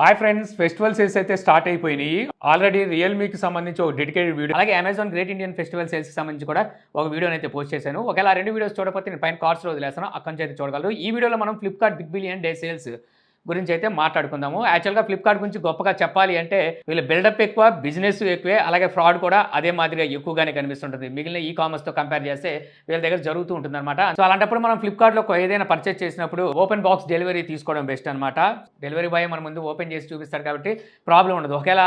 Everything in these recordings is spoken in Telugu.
హాయ్ ఫ్రెండ్స్, ఫెస్టివల్ సేల్స్ అయితే స్టార్ట్ అయిపోయినాయి. ఆల్రెడీ రియల్మీకి సంబంధించి ఒక డెడికేటెడ్ వీడియో, అలాగే అమెజాన్ గ్రేట్ ఇండియన్ ఫెస్టివల్ సేల్స్కి సంబంధించి కూడా ఒక వీడియోని అయితే పోస్ట్ చేశాను. ఒకవేళ ఆ రెండు వీడియోస్ చూడకపోతే నేను పైన కార్డ్స్లో వదిలేస్తాను, అక్కడి నుంచి అయితే చూడగలరు. ఈ వీడియోలో మనం Flipkart big billion day sales గురించి అయితే మాట్లాడుకుందాము. యాక్చువల్గా ఫ్లిప్కార్ట్ గురించి గొప్పగా చెప్పాలి అంటే వీళ్ళ బిల్డప్ ఎక్కువ, బిజినెస్ ఎక్కువే, అలాగే ఫ్రాడ్ కూడా అదే మాదిరిగా ఎక్కువగానే కనిపిస్తుంటుంది. మిగిలిన ఈ కామర్స్తో కంపేర్ చేస్తే వీళ్ళ దగ్గర జరుగుతూ ఉంటుంది అనమాట. సో అలాంటప్పుడు మనం ఫ్లిప్కార్ట్లో ఏదైనా పర్చేస్ చేసినప్పుడు ఓపెన్ బాక్స్ డెలివరీ తీసుకోవడం బెస్ట్ అనమాట. డెలివరీ బాయ్ మన ముందు ఓపెన్ చేసి చూపిస్తారు కాబట్టి ప్రాబ్లం ఉండదు. ఒకవేళ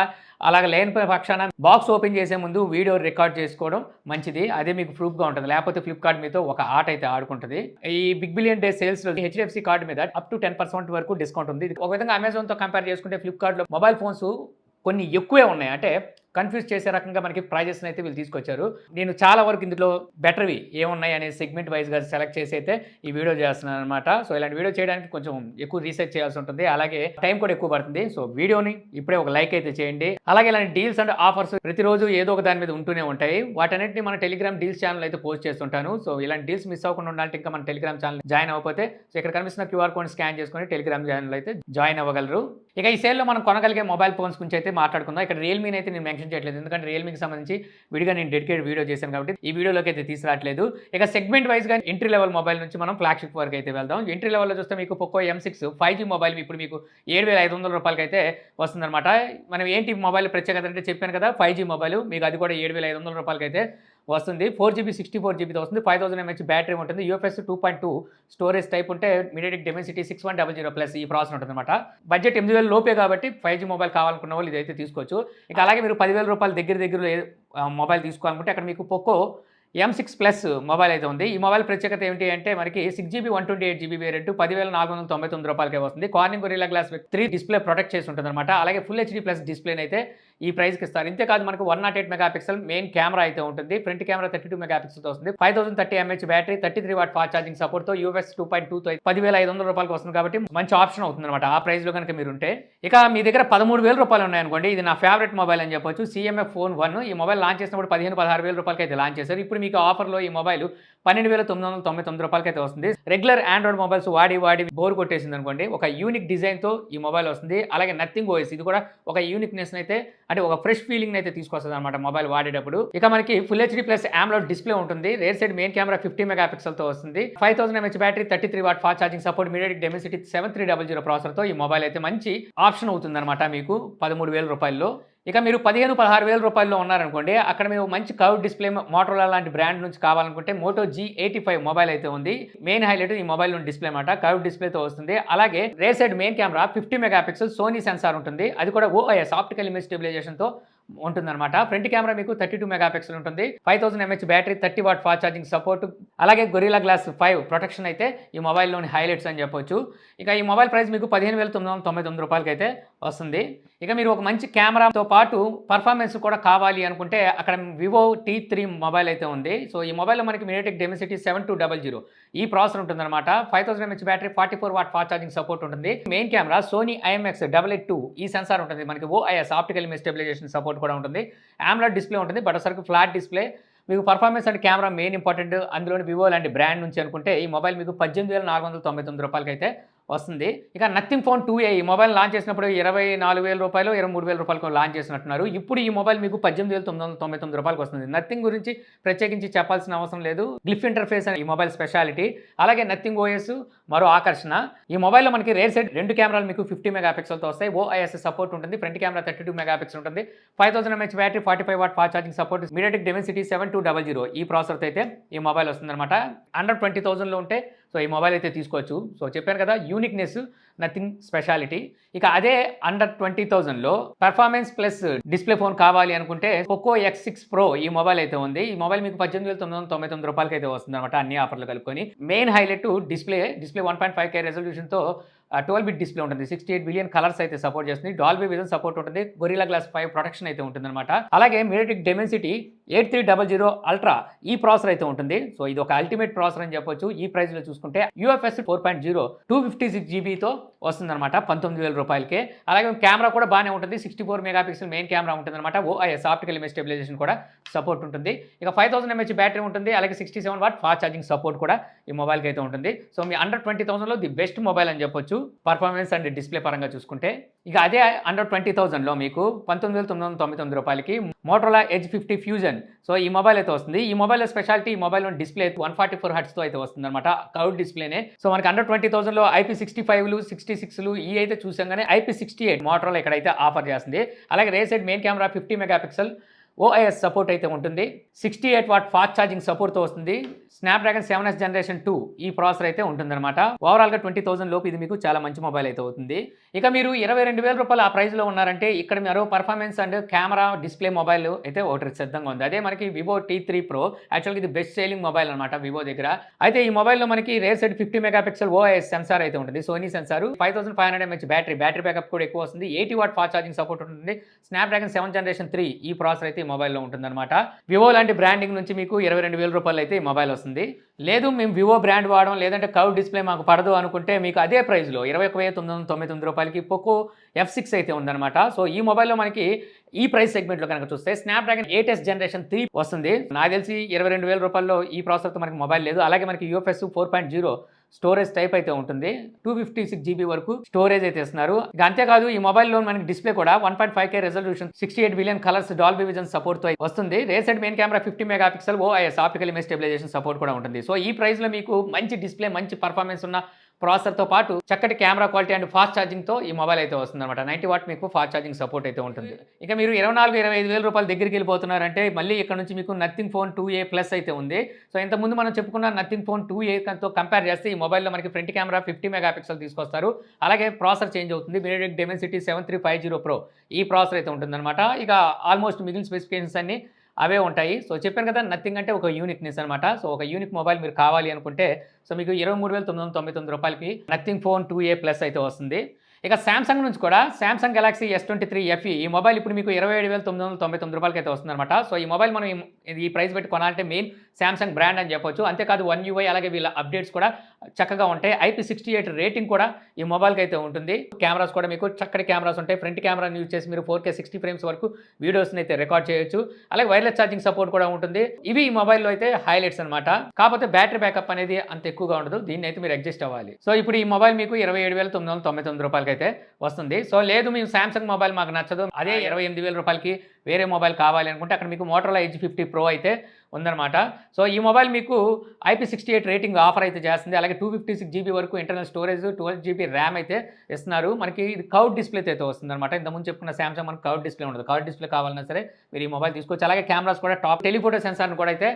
అలాగ లేని పక్షాన బాక్స్ ఓపెన్ చేసే ముందు వీడియో రికార్డ్ చేసుకోవడం మంచిది. అదే మీకు ప్రూఫ్గా ఉంటుంది. లేకపోతే ఫ్లిప్కార్ట్ మీతో ఒక ఆట అయితే ఆడుకుంటుంది. ఈ బిగ్ బిలియన్ డే సేల్స్లో హెచ్డిఎఫ్సి కార్డు మీద అప్ టు 10% వరకు డిస్కౌంట్ ఉంది. ఒక విధంగా అమెజాన్తో కంపేర్ చేసుకుంటే ఫ్లిప్కార్ట్లో మొబైల్ ఫోన్స్ కొన్ని ఎక్కువే ఉన్నాయి. అంటే కన్ఫ్యూజ్ చేసే రకంగా మనకి ప్రైజెస్ అయితే వీళ్ళు తీసుకొచ్చారు. నేను చాలా వరకు ఇందులో బెటర్వి ఏమున్నాయి అనే సెగ్మెంట్ వైజ్గా సెలెక్ట్ చేసి అయితే ఈ వీడియో చేస్తున్నాను అనమాట. సో ఇలాంటి వీడియో చేయడానికి కొంచెం ఎక్కువ రీసెర్చ్ చేయాల్సి ఉంటుంది, అలాగే టైం కూడా ఎక్కువ పడుతుంది. సో వీడియోని ఇప్పుడే ఒక లైక్ అయితే చేయండి. అలాగే ఇలాంటి డీల్స్ అండ్ ఆఫర్స్ ప్రతిరోజు ఏదో ఒక దాని మీద ఉంటూనే ఉంటాయి. వాటన్నిటిని మన టెలిగ్రామ్ డీల్స్ ఛానల్ అయితే పోస్ట్ చేస్తుంటాను. సో ఇలాంటి డీల్స్ మిస్ అవ్వకుండా ఉండాలంటే ఇంకా మన టెలిగ్రామ్ ఛానల్ జాయిన్ అవ్వకపోతే సో ఇక్కడ కనిపిస్తున్న క్యూఆర్ కోడ్ స్కాన్ చేసుకుని టెలిగ్రామ్ ఛానల్ అయితే జాయిన్ అవ్వగలరు. ఇక ఈ సేల్లో మనం కొనగలిగే మొబైల్ ఫోన్స్ గురించి అయితే మాట్లాడుకుందాం. ఇక్కడ రియల్మీని అయితే నేను మెన్షన్ చేయట్లేదు, ఎందుకంటే రియల్మీకి సంబంధించి విడిగా నేను డెడికేటెడ్ వీడియో చేశాను కాబట్టి ఈ వీడియోలోకి అయితే తీసుకురావట్లేదు. ఇక సెగ్మెంట్ వైజ్గా ఎంట్రీ లెవెల్ మొబైల్ నుంచి మనం ఫ్లాగ్షిప్ వరకు అయితే వెళ్దాం. ఎంట్రీ లెవెల్లో చూస్తే మీకు పోకో M6 5G మొబైల్ ఇప్పుడు మీకు 7,500 రూపాయలకి అయితే వస్తుందన్నమాట. మనం ఏంటి మొబైల్ ప్రత్యేకత అంటే చెప్పాను కదా, 5G మొబైల్ మీకు అది కూడా 7,500 రూపాయలకి అయితే వస్తుంది. 4GB 64GB వస్తుంది. 5000 mAh బ్యాటరీ ఉంటుంది. UFS 2.2 స్టోరేజ్ టైప్ ఉంటే మీడియాటెక్ డెమెన్సిటీ 6100+ ఈ ప్రాసెసర్ ఉంటుంది అనమాట. బడ్జెట్ 8,000 లోపే కాబట్టి 5G మొబైల్ కావాలనుకున్న వాళ్ళు ఇదైతే తీసుకోవచ్చు. ఇక అలాగే మీరు 10,000 రూపాయలు దగ్గర మొబైల్ తీసుకోవాలనుకుంటే అక్కడ మీకు పోకో M6 Plus మొబైల్ అయితే ఉంది. ఈ మొబైల్ ప్రత్యేకత ఏంటి అంటే మనకి 6GB 128GB వేరియంట్ 10,499 రూపాయలకే వస్తుంది. Corning Gorilla Glass 3 display protect చేసి ఉంటుంది అనమాట. అలాగే ఫుల్ HD+ డిస్ప్లేని అయితే ఈ ప్రైస్కి ఇస్తారు. ఇంతేకాదు మనకు 108 మెగాపిక్సెల్ మెయిన్ కెమెరా అయితే ఉంటుంది. ఫ్రంట్ కెమెరా 32 మెగాపిక్సెల్తో వస్తుంది. 5030 mAh battery, 33 what fast charging సపోర్ట్తో UFS 2.2తో 10,500 రూపాయలకి వస్తుంది కాబట్టి మంచి ఆప్షన్ అవుతుంది అనమాట ఆ ప్రైస్లో కనుక మీరు ఉంటే. ఇక మీ దగ్గర 13,000 రూపాయలు ఉన్నాయనుకోండి, ఇది నా ఫేవరెట్ మొబైల్ అని చెప్పొచ్చు. CMF Phone 1 ఈ మొబైల్ లాంచ్ చేసినప్పుడు 15,000-16,000 రూపాయలకి అయితే లాంచ్ చేశారు. ఇప్పుడు మీకు ఆఫర్లో ఈ మొబైల్ 12,999 రూపాయలకి అయితే వస్తుంది. రెగ్యులర్ ఆండ్రాయిడ్ మొబైల్స్ వాడి బోర్ కొట్టేసింది అనుకోండి, ఒక యూనిక్ డిజైన్తో ఈ మొబైల్ వస్తుంది. అలాగే నథింగ్ OS ఇది కూడా ఒక యూనిక్నెస్ అయితే, అంటే ఒక ఫ్రెష్ ఫీలింగ్ అయితే తీసుకొస్తుంది అనమాట మొబైల్ వాడేటప్పుడు. ఇక మనకి ఫుల్ HD+ AMOLED డిస్ప్లే ఉంటుంది. రేర్ సైడ్ మెయిన్ కెమెరా 50 మెగాపిక్సెల్తో వస్తుంది. 5000 mAh battery, 33 what fast charging support, MediaTek Dimensity 7300 ప్రాసెసర్తో ఈ మొబైల్ అయితే మంచి ఆప్షన్ అవుతుంది అనమాట మీకు 13,000 రూపాయల్లో. ఇక మీరు 15,000-16,000 రూపాయల్లో ఉన్నారనుకోండి, అక్కడ మీరు మంచి కర్వ్ డిస్ప్లే మోటరోలా లాంటి బ్రాండ్ నుంచి కావాలనుకుంటే Moto G85 మొబైల్ అయితే ఉంది. మెయిన్ హైలైట్ ఈ మొబైల్ డిస్ప్లే అనమాట, కర్వ్ డిస్ప్లేతో వస్తుంది. అలాగే rear side main camera 50 megapixel Sony sensor ఉంటుంది. అది కూడా OIS ఆప్టికల్ ఇమేజ్ స్టెబిలైజేషన్తో ఉంటుందన్నమాట. ఫ్రంట్ కెమెరా మీకు 32 మెగాపిక్సెల్ ఉంటుంది. 5000 mAh battery, 30 what fast charging support, అలాగే గొరిల్లా గ్లాస్ 5 ప్రొటెక్షన్ అయితే ఈ మొబైల్లోని హైలైట్స్ అని చెప్పొచ్చు. ఇక ఈ మొబైల్ ప్రైస్ మీకు 15,999 రూపాయలకి అయితే వస్తుంది. ఇక మీరు ఒక మంచి కెమెరాతో పాటు పర్ఫార్మెన్స్ కూడా కావాలి అనుకుంటే అక్కడ వివో T3 మొబైల్ అయితే ఉంది. సో ఈ మొబైల్లో మనకి మీడియాటెక్ డెమెన్సిటీ 7200 ఈ ప్రాసెసర్ ఉంటుందన్నమాట. 5000 mAh battery, 44 watt fast charging support ఉంటుంది. మెయిన్ కెమెరా సోనీ IMX882 ఈ సెన్సార్ ఉంటుంది. మనకి OIS optical image stabilization support కూడా ఉంటుంది. AMOLED డిస్ప్లే ఉంటుంది, బట్ ఒకసారి ఫ్లాట్ డిస్ప్లే. మీకు performance and camera main important. అందులోని వివో లాంటి బ్రాండ్ నుంచి అనుకుంటే ఈ మొబైల్ మీకు 18,499 రూపాయలకి అయితే వస్తుంది. ఇక నథింగ్ ఫోన్ 2A ఈ మొబైల్ లాంచ్ చేసినప్పుడు 24,000 రూపాయలు, 23,000 రూపాయలకు లాంచ్ చేసినట్టున్నారు. ఇప్పుడు ఈ మొబైల్ మీకు 18,999 రూపాయలకు వస్తుంది. నథింగ్ గురించి ప్రత్యేకించి చెప్పాల్సిన అవసరం లేదు. గ్లిఫ్ ఇంటర్ఫేస్ ఈ మొబైల్ స్పెషాలిటీ. అలాగే నథింగ్ OS మరో ఆకర్షణ. ఈ మొబైల్లో మనకి రేర్ సైడ్ 2 కెమెరాలు మీకు 50 మెగాపిక్సెల్తో వస్తాయి. OIS సపోర్ట్ ఉంటుంది. ఫ్రంట్ కెమెరా 32 మెగాపిక్సెల్ ఉంటుంది. 5000 mAh battery, 45 what fast charging support, MediaTek Dimensity 7200 ఈ ప్రాసెసర్తో అయితే ఈ మొబైల్ వస్తుందన్నమాట. అండర్ 20,000లో ఉంటే సో ఈ మొబైల్ అయితే తీసుకోవచ్చు. సో చెప్పాను కదా, యూనిక్నెస్, నథింగ్ స్పెషాలిటీ. ఇక అదే అండర్ 20,000లో పెర్ఫార్మెన్స్ ప్లస్ డిస్ప్లే ఫోన్ కావాలి అనుకుంటే పోకో X6 Pro ఈ మొబైల్ అయితే ఉంది. ఈ మొబైల్ మీకు 18,999 రూపాయలకి అయితే వస్తుంది అనమాట, అన్ని ఆఫర్లు కలుపుకొని. Main highlight display 1.5K రెజల్యూషన్తో 12-bit display ఉంటుంది. 68 బిలియన్ కలర్స్ అయితే సపోర్ట్ చేస్తుంది. డాల్బీ విజన్ సపోర్ట్ ఉంటుంది. గొరిల్లా గ్లాస్ 5 ప్రొటెక్షన్ అయితే ఉంటుందన్నమాట. అలాగే మీడియాటెక్ డెమెన్సిటీ 8300 అల్ట్రా ఈ ప్రాసెసర్ అయితే ఉంటుంది. సో ఇది ఒక అల్టిమేట్ ప్రాసెసర్ అని చెప్పొచ్చు. ఈ ప్రైస్లో చూసుకుంటే UFS 4.0 256GBతో వస్తుందన్నమాట 19,000 రూపాయలకే. అలాగే కెమెరా కూడా బాగానే ఉంటుంది. 64 మెగాపిక్సెల్ మెయిన్ కెమెరా ఉంటుందన్నమాట. OIS ఆప్టికల్ ఇమేజ్ స్టెబిలైజేషన్ కూడా సపోర్ట్ ఉంటుంది. ఇక 5000 mAh బ్యాటరీ ఉంటుంది. అలాగే 67 వాట్ ఫాస్ట్ ఛార్జింగ్ సపోర్ట్ కూడా ఈ మొబైల్కి అయితే ఉంటుంది. సో మీ అండర్ 20,000లో ది బెస్ట్ మొబైల్ అని చెప్పొచ్చు పర్ఫార్మెన్స్ అండ్ డిస్ప్లే పరంగా చూసుకుంటే. ఇక అదే అండర్ 20,000లో మీకు 19,999 రూపాయలకి మోటరోలా ఎడ్జ్ 50 ఫ్యూజన్. సో ఈ మొబైల్ అయితే వస్తుంది. ఈ మొబైల్ స్పెషాలిటీ ఈ మొబైల్ డిస్ప్లే 144 హెర్ట్జ్తో అయితే వస్తుంది అనమాట. కర్వ్డ్ డిస్ప్లేనే. సో మనకి అండర్ 20,000లో IP65లు 66లు ఈ అయితే చూసాం కానీ IP68 మోటరోలా ఇక్కడైతే ఆఫర్ చేస్తుంది. అలాగే rear side main camera 50 megapixel OIS support అయితే ఉంటుంది. 68 వాట్ ఫాస్ట్ ఛార్జింగ్ సపోర్ట్తో వస్తుంది. స్నాప్డ్రాగన్ 7S జనరేషన్ 2 ఈ ప్రాసెసర్ అయితే ఉంటుందన్నమాట. ఓవరాల్గా 20,000 లోపు ఇది మీకు చాలా మంచి మొబైల్ అయితే అవుతుంది. ఇక మీరు 22,000 రూపాయలు ఆ ప్రైస్లో ఉన్నారంటే ఇక్కడ మరో performance and camera display mobile అయితే ఒకటి సిద్ధంగా ఉంది. అదే మనకి వివో T3 Pro. యాక్చువల్గా ఇది బెస్ట్ సేలింగ్ మొబైల్ అనమాట వివో దగ్గర. అయితే ఈ మొబైల్లో మనకి rear side 50 megapixel OIS sensor అయితే ఉంటుంది. Sony sensor 5500 mAh battery backup కూడా ఎక్కువ వస్తుంది. 80 వాట్ ఫాస్ట్ ఛార్జింగ్ సపోర్ట్ ఉంటుంది. స్నాప్డ్రాగన్ 7 జనరేషన్ 3 ఈ ప్రాసెసర్ అయితే ఈ మొబైల్లో ఉంటుందన్నమాట. వివో లాంటి బ్రాండింగ్ నుంచి మీకు 22,000 రూపాయలు అయితే ఈ మొబైల్ వస్తుంది. లేదు మేము వివో బ్రాండ్ వాడడం లేదంటే కర్వ్ డిస్ప్లే మాకు పడదు అనుకుంటే మీకు అదే ప్రైస్లో 21,999 రూపాయలకి పోకో F6 అయితే ఉందన్నమాట. సో ఈ మొబైల్లో మనకి ఈ ప్రైస్ సెగ్మెంట్లో కనుక చూస్తే స్నాప్డ్రాగన్ 8S జనరేషన్ 3 వస్తుంది. నాకు తెలిసి 22,000 రూపాయల్లో ఈ ప్రాసెసర్తో మనకి మొబైల్ లేదు. అలాగే మనకి UFS 4.0 స్టోరేజ్ టైప్ అయితే ఉంటుంది. 256 GB వరకు స్టోరేజ్ అయితే ఇస్తున్నారు. ఇక అంతేకాదు ఈ మొబైల్లో మనకి డిస్ప్లే కూడా 1.5K resolution 68 billion colours Dolby Vision సపోర్ట్తో వస్తుంది. Rear side main camera 50 megapixel OIS optical image stabilization support కూడా ఉంటుంది. సో ఈ ప్రైస్లో మీకు మంచి డిస్ప్లే మంచి పర్ఫార్మెన్స్ ఉన్న ప్రాసెసర్తో పాటు చక్కటి కెమెరా క్వాలిటీ అండ్ ఫాస్ట్ ఛార్జింగ్తో ఈ మొబైల్ అయితే వస్తుంది అనమాట. 90 వాట్ మీకు ఫాస్ట్ ఛార్జింగ్ సపోర్ట్ అయితే ఉంటుంది. ఇక మీరు 24,000-25,000 రూపాయల దగ్గరికి వెళ్ళిపోతున్నారంటే మళ్ళీ ఇక్కడ నుంచి మీకు నథింగ్ ఫోన్ 2A ప్లస్ అయితే ఉంది. సో ఇంతకుముందు మనం చెప్పుకున్న నథింగ్ ఫోన్ 2A తో కంపేర్ చేస్తే ఈ మొబైల్లో మనకి ఫ్రంట్ కెమెరా 50 మెగాపిక్సెల్ తీసుకొస్తారు. అలాగే ప్రాసెసర్ చేంజ్ అవుతుంది. MediaTek Dimensity 7350 Pro ఈ ప్రాసెసర్ అయితే ఉంటుందన్నమాట. ఇక ఆల్మోస్ట్ మిగిలిన స్పెసిఫికేషన్స్ అన్ని అవే ఉంటాయి. సో చెప్పాను కదా నథింగ్ అంటే ఒక యూనిక్నెస్ అనమాట. సో ఒక యూనిక్ మొబైల్ మీరు కావాలి అనుకుంటే సో మీకు 23,999 రూపాయలకి నథింగ్ ఫోన్ 2A ప్లస్ అయితే వస్తుంది. ఇక శాంసంగ్ నుంచి కూడా శాంసంగ్ గెలాక్సీ S23 FE ఈ మొబైల్ ఇప్పుడు మీకు 27,999 రూపాయలకి అయితే వస్తుందన్నమాట. సో ఈ మొబైల్ మనం ఈ ప్రైస్ పెట్టి కొనాలంటే మెయిన్ శాంసంగ్ బ్రాండ్ అని చెప్పొచ్చు. అంతేకాదు One UI అలాగే వీళ్ళ అప్డేట్స్ కూడా చక్కగా ఉంటాయి. IP68 రేటింగ్ కూడా ఈ మొబైల్కి అయితే ఉంటుంది. కెమెరాస్ కూడా మీకు చక్కటి కెమెరాస్ ఉంటాయి. ఫ్రంట్ కెమెరాని యూజ్ చేసి మీరు 4K 60 ఫ్రేమ్స్ వరకు వీడియోస్ని అయితే రికార్డ్ చేయొచ్చు. అలాగే వైర్లెస్ ఛార్జింగ్ సపోర్ట్ కూడా ఉంటుంది. ఇవి ఈ మొబైల్లో అయితే హైలైట్స్ అనమాట. కాకపోతే బ్యాటరీ బ్యాకప్ అనేది అంత ఎక్కువగా ఉండదు. దీన్ని అయితే మీరు అడ్జస్ట్ అవ్వాలి. సో ఇప్పుడు ఈ మొబైల్ మీకు 27,999 రూపాయలకి అయితే వస్తుంది. సో లేదు మేము శాంసంగ్ మొబైల్ మాకు నచ్చదు అదే 28,000 రూపాయలకి వేరే మొబైల్ కావాలి అనుకుంటే అక్కడ మీకు మోటరోలా ఎడ్జ్ 50 Pro అయితే ఉందన్నమాట. సో ఈ మొబైల్ మీకు IP68 రేటింగ్ ఆఫర్ అయితే చేస్తుంది. అలాగే 256 GB వరకు ఇంటర్నల్ స్టోరేజ్ 12 GB ర్యామ్ అయితే ఇస్తున్నారు. మనకి ఇది కర్వ్డ్ డిస్ప్లే అయితే వస్తుందన్నమాట. ఇంతకుముందు చెప్పుకున్న శాంసంగ్ మనకి కర్వ్డ్ డిస్ప్లే ఉండదు. కర్వ్డ్ డిస్ప్లే కావాలన్నా సరే మీరు ఈ మొబైల్ తీసుకోవచ్చు. అలాగే కెమెరాస్ కూడా టాప్ టెలిఫోటో సెన్సార్ని కూడా అయితే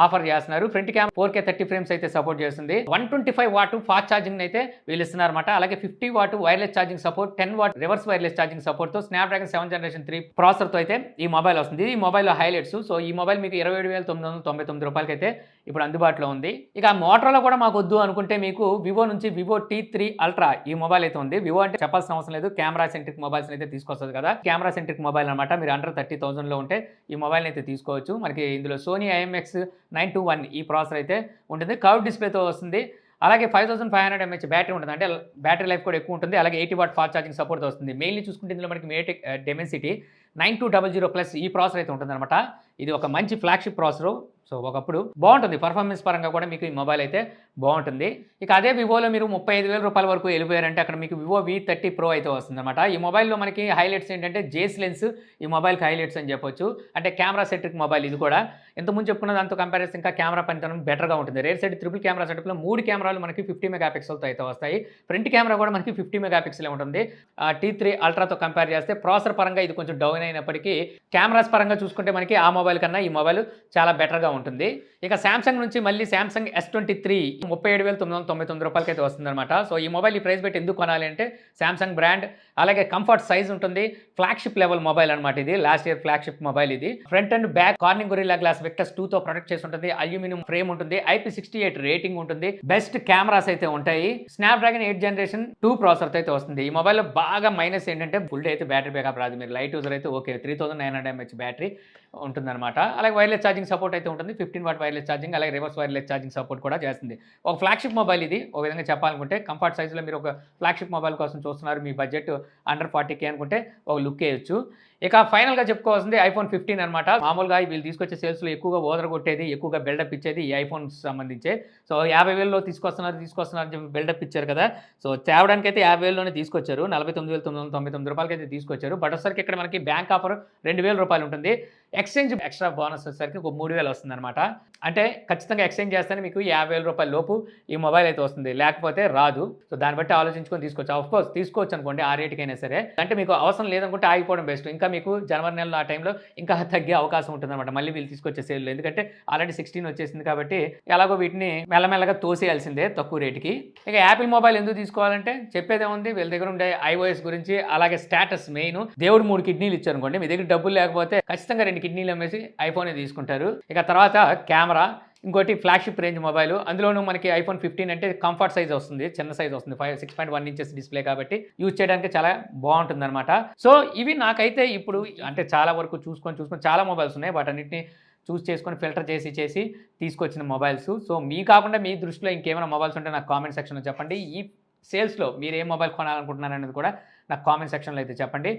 ఆఫర్ చేస్తున్నారు. ఫ్రంట్ కెమెరా 4K 30 ఫ్రేమ్స్ అయితే సపోర్ట్ చేస్తుంది. 125 వాట్ ఫాస్ట్ ఛార్జింగ్ అయితే వీళ్ళు ఇస్తున్నారన్నమాట. అలాగే 50 what wireless charging support 10 what reverse wireless charging సపోర్ట్తో స్నాప్డ్రాగన్ 7 జనరేషన్ 3 ప్రాసెసర్తో అయితే ఈ మొబైల్ వస్తుంది. ఈ మొబైల్లో హైలైట్స్. సో ఈ మొబైల్ మీకు 27,999 రూపాయలకి అయితే ఇప్పుడు అందుబాటులో ఉంది. ఇక మోటరోలా కూడా మాకు వద్దు అనుకుంటే మీకు వివో నుంచి వివో T3 Ultra ఈ మొబైల్ అయితే ఉంది. వివో అంటే చెప్పాల్సిన అవసరం లేదు. కెమెరా సెంట్రిక్ మొబైల్స్ అయితే తీసుకొస్తుంది కదా. కెమెరా సెంట్రిక్ మొబైల్ అనమాట. మీరు అండర్ 30,000లో ఉంటే ఈ మొబైల్ అయితే తీసుకోవచ్చు. మనకి ఇందులో సోనీ IMX 921 ఈ ప్రాసెసర్ అయితే ఉంటుంది. కర్వ్ డిస్ప్లేతో వస్తుంది. అలాగే 5500 mAh బ్యాటరీ ఉంటుంది. అంటే బ్యాటరీ లైఫ్ కూడా ఎక్కువ ఉంటుంది. అలాగే 80 వాట్ ఫాస్ట్ ఛార్జింగ్ సపోర్ట్ వస్తుంది. మెయిన్లీ చూసుకుంటే ఇందులో మనకి MediaTek Dimensity 9200 ప్లస్ ఈ ప్రాసెసర్ అయితే ఉంటుందన్నమాట. ఇది ఒక మంచి ఫ్లాగ్షిప్ ప్రాసెసర్. సో ఒకప్పుడు బాగుంటుంది. పర్ఫార్మెన్స్ పరంగా కూడా మీకు ఈ మొబైల్ అయితే బాగుంటుంది. ఇక అదే వివోలో మీరు 35,000 రూపాయల వరకు వెళ్ళిపోయారంటే అక్కడ మీకు వివో V30 Pro అయితే వస్తుందన్నమాట. ఈ మొబైల్లో మనకి హైలైట్స్ ఏంటంటే జేస్ లెన్స్ ఈ మొబైల్కి హైలైట్స్ అని చెప్పొచ్చు. అంటే కెమెరా సెంట్రిక్ మొబైల్ ఇది కూడా. ఇంతకుముందు చెప్పుకున్న దాంతో కంపారిజన్ ఇంకా కెమెరా పనితనం బెటర్గా ఉంటుంది. రేర్ సైడ్ ట్రిపుల్ కెమెరా సెటప్లో 3 కెమెరాలు మనకి 50 మెగాపిక్సెల్తో అయితే వస్తాయి. ఫ్రంట్ కెమెరా కూడా మనకి 50 మెగాపిక్సెల్ ఉంటుంది. T3 Ultraతో కంపేర్ చేస్తే ప్రాసెసర్ పరంగా ఇది కొంచెం డౌన్ అయినప్పటికీ కెమెరాస్ పరంగా చూసుకుంటే మనకి ఆ మొబైల్ కన్నా ఈ మొబైల్ చాలా బెటర్గా ఉంటుంది. ఇక శాంసంగ్ నుంచి మళ్ళీ శాంసంగ్ S23 37,999 రూపాయలకి అయితే వస్తుందన్నమాట. సో ఈ మొబైల్ ఈ ప్రైస్ పెట్టి ఎందుకు కొనాలి అంటే శాంసంగ్ బ్రాండ్ అలాగే కంఫర్ట్ సైజ్ ఉంటుంది. ఫ్లాగ్షిప్ లెవెల్ మొబైల్ అనమాట. ఇది లాస్ట్ ఇయర్ ఫ్లాగ్షిప్ మొబైల్ ఇది. Front and back Corning Gorilla Glass Victus 2తో ప్రొటెక్ట్ చేసి ఉంటుంది. అల్యూమినియం ఫ్రేమ్ ఉంటుంది. IP68 రేటింగ్ ఉంటుంది. బెస్ట్ కెమెరాస్ అయితే ఉంటాయి. స్నాప్డ్రాగన్ 8 జనరేషన్ 2 ప్రాసెసర్ అయితే వస్తుంది. ఈ మొబైల్లో బాగా మైనస్ ఏంటంటే ఫుల్ డే అయితే బ్యాటరీ బ్యాకప్ రాదు. మీరు లైట్ యూజర్ అయితే ఓకే 3900 mAh బ్యాటరీ ఉంటుందన్నమాట. అలాగే వైర్లెస్ ఛార్జింగ్ సపోర్ట్ అయితే ఉంటుంది. ఉంటుంది. 15 వాట్ వైర్లెస్ ఛార్జింగ్, అలాగే రివర్స్ వైర్లెస్ ఛార్జింగ్ సపోర్ట్ కూడా చేస్తుంది. ఒక ఫ్లాగ్‌షిప్ మొబైల్ ఇది. ఒక విధంగా చెప్పాలనుకుంటే కంఫర్ట్ సైజ్‌లో మీరు ఒక ఫ్లాగ్‌షిప్ మొబైల్ కోసం చూస్తున్నారు. మీ బడ్జెట్ అండర్ 40K అనుకుంటే ఒక లుక్ ఎయొచ్చు. ఇక ఫైనల్‌గా చెప్పుకోవాల్సింది ఐఫోన్ 15 అనమాట. మామూలుగా వీళ్ళు తీసుకొచ్చే సేల్స్‌లో ఎక్కువగా ఓదరగొట్టేది, ఎక్కువగా బిల్డప్ ఇచ్చేది ఈ ఐఫోన్స్ సంబంధించే. సో 50,000లో తీసుకొస్తున్నారు అని చెప్పి బిల్డప్ ఇచ్చారు కదా! సో తేవడానికైతే 50,000లోనే తీసుకొచ్చారు. రూ. 49,999 తీసుకొచ్చారు. బట్ వచ్చేసరికి ఇక్కడ మనకి బ్యాంక్ ఆఫర్ రూ. 2,000 ఉంటుంది. ఎక్స్‌చేంజ్ ఎక్స్‌ట్రా బోనస్ వచ్చేసరికి ఒక 3,000 వస్తుందనమాట. అంటే ఖచ్చితంగా ఎక్స్‌చేంజ్ చేస్తేనే మీకు రూ. 50,000 లోపు ఈ మొబైల్ అయితే వస్తుంది. లేకపోతే రాదు. సో దాన్ని బట్టి ఆలోచించుకొని తీసుకోవచ్చు. ఆఫ్‌కోర్స్ తీసుకోవచ్చు అనుకోండి ఆ రేట్‌కైనా సరే. అంటే మీకు అవసరం లేదనుకుంటే ఆగిపోవడం బెస్ట్. ఇంకా మీకు జనవరి నెలలో ఆ టైంలో ఇంకా తగ్గే అవకాశం ఉంటుందన్నమాట. మళ్ళీ వీళ్ళు తీసుకొచ్చే సేల్‌లో. ఎందుకంటే ఆల్రెడీ 16 వచ్చేసింది కాబట్టి ఎలాగో వీటిని మెల్లమెల్లగా తోసేయాల్సిందే తక్కువ రేట్‌కి. ఇక యాపిల్ మొబైల్ ఎందుకు తీసుకోవాలంటే చెప్పేదేముంది, వీళ్ళ దగ్గర ఉండే iOS గురించి, అలాగే స్టేటస్ మెయిన్. దేవుడు 3 కిడ్నీలు ఇచ్చారనుకోండి, మీ దగ్గర డబ్బులు లేకపోతే ఖచ్చితంగా 2 కిడ్నీలు అమ్మేసి ఐఫోనే తీసుకుంటారు. ఇక తర్వాత కెమెరా, ఇంకోటి ఫ్లాగ్‌షిప్ రేంజ్ మొబైల్. అందులోనూ మనకి ఐఫోన్ 15 అంటే కంఫర్ట్ సైజ్ వస్తుంది. చిన్న సైజ్ వస్తుంది. 6.1 ఇంచెస్ డిస్‌ప్లే కాబట్టి యూజ్ చేయడానికి చాలా బాగుంటుందన్నమాట. సో ఇవి నాకైతే ఇప్పుడు అంటే చాలా వరకు చూసుకొని చాలా మొబైల్స్ ఉన్నాయి. వాటన్నిటిని చేసుకొని ఫిల్టర్ చేసి తీసుకొచ్చిన మొబైల్స్. సో మీ కాకుండా మీ దృష్టిలో ఇంకేమైనా మొబైల్స్ ఉంటే నాకు కామెంట్ సెక్షన్‌లో చెప్పండి. ఈ సేల్స్‌లో మీరు ఏ మొబైల్ కొనాలనుకుంటున్నారనేది కూడా నాకు కామెంట్ సెక్షన్‌లో అయితే చెప్పండి.